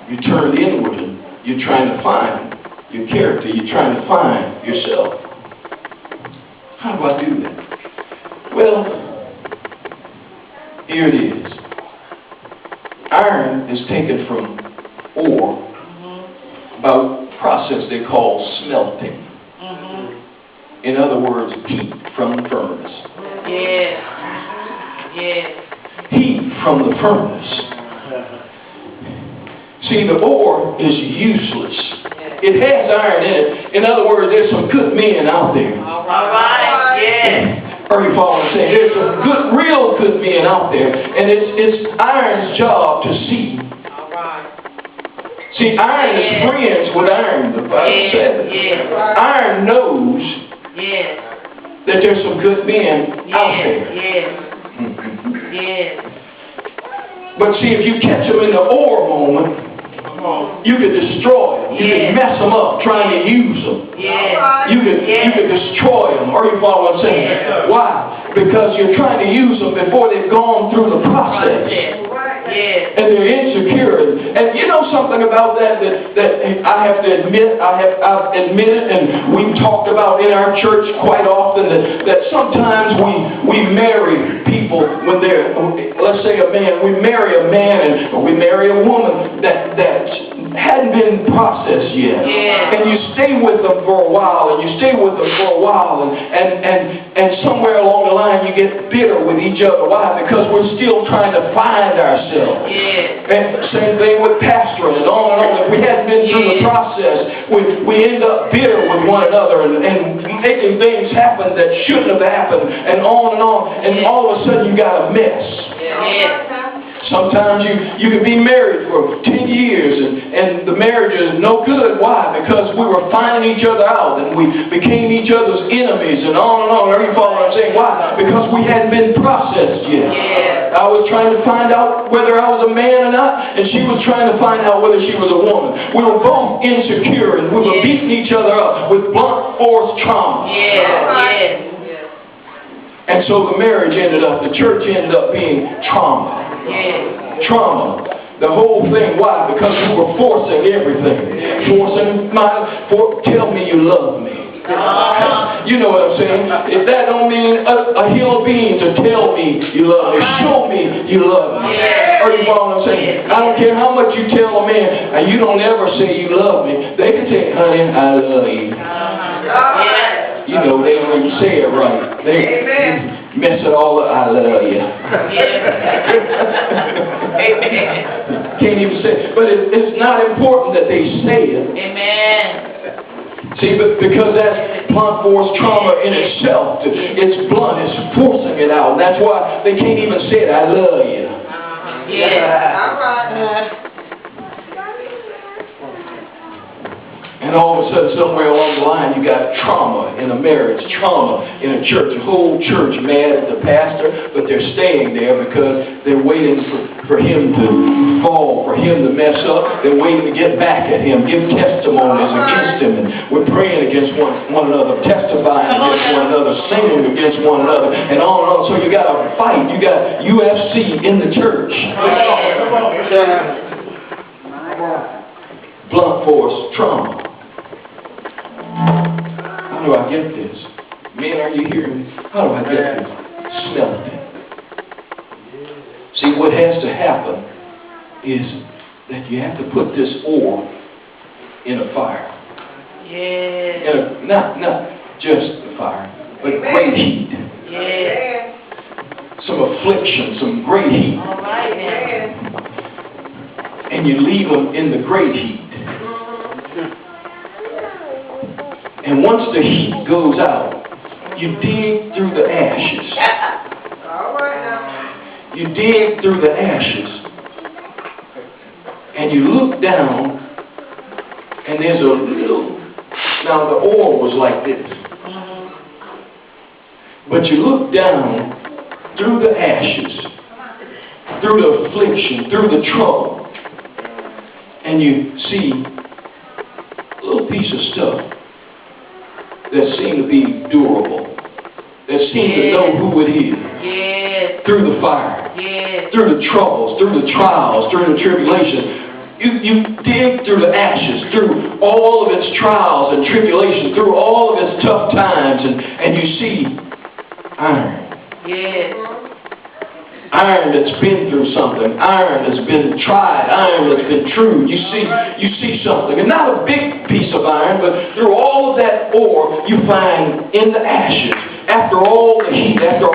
You turn inward and you're trying to find your character. You're trying to find yourself. How do I do that? Well, here it is. Iron is taken from ore by a process they call smelting. In other words, heat from the furnace. Yes. Yes. Heat from the furnace. See, the ore is useless. It has iron in it. In other words, there's some good men out there. All right. Yes. Are you following what I'm saying? There's some good, real good men out there. And it's iron's job to see. All right. See, iron is friends with iron, the Bible says. Yes. Iron knows that there's some good men out there. Yes. Yes. But see, if you catch them in the ore moment, you could destroy them. You could mess them up trying to use them. You could destroy them. Are you following what I'm saying? Why? Because you're trying to use them before they've gone through the process. And they're insecure. And you know something about that I have to admit, I've admitted, and we've talked about in our church quite often, that sometimes we marry people when they're, let's say a man, we marry a man or we marry a woman that hadn't been processed yet. And you stay with them for a while, and somewhere along the line you get bitter with each other. Why? Because we're still trying to find ourselves. And same thing with pastoring and on and on. If we hadn't been through the process, we end up bitter with one another and making things happen that shouldn't have happened, and on, and all of a sudden you got a mess. Sometimes you could be married for 10 years and the marriage is no good. Why? Because we were finding each other out and we became each other's enemies and on and on. Are you following what I'm saying? Why? Because we hadn't been processed yet. I was trying to find out whether I was a man or not, and she was trying to find out whether she was a woman. We were both insecure and we were beating each other up with blunt force trauma. And so the marriage the church ended up being trauma. Trauma. The whole thing. Why? Because we were forcing everything. Tell me you love me. You know what I'm saying? If that don't mean a hill of beans to tell me you love me, show me you love me. Or you know what I'm saying? I don't care how much you tell a man, and you don't ever say you love me. They can say, honey, I love you. You know, they don't even say it right. They mess it all up. I love you. Can't even say it. But it's not important that they say it. See, because that's blunt force trauma in itself. It's blunt. It's forcing it out. And that's why they can't even say it. I love you. All right. And all of a sudden, somewhere along the line, you got trauma in a marriage, trauma in a church. The whole church mad at the pastor, but they're staying there because they're waiting for him to fall, for him to mess up. They're waiting to get back at him, give testimonies against him. And we're praying against one another, testifying against one another, singing against one another, and on and on. So you got a fight. You got UFC in the church. Blunt force trauma. How do I get this? Men, are you hearing me? How do I get this? Smelting. See, what has to happen is that you have to put this ore in a fire. Not just the fire, but great heat. Some affliction, some great heat. And you leave them in the great heat. And once the heat goes out, you dig through the ashes. You dig through the ashes. And you look down, and there's a little, now the ore was like this. But you look down through the ashes, through the affliction, through the trouble, and you see a little piece of stuff that seem to be durable, that seem to know who it is. Through the fire, through the troubles, through the trials, through the tribulation. you dig through the ashes, through all of its trials and tribulations, through all of its tough times, and you see iron. Yes. Iron that's been through something. Iron that's been tried. Iron that's been true. You see something. And not a big piece of iron, but through all of that ore, you find in the ashes, after all the heat, after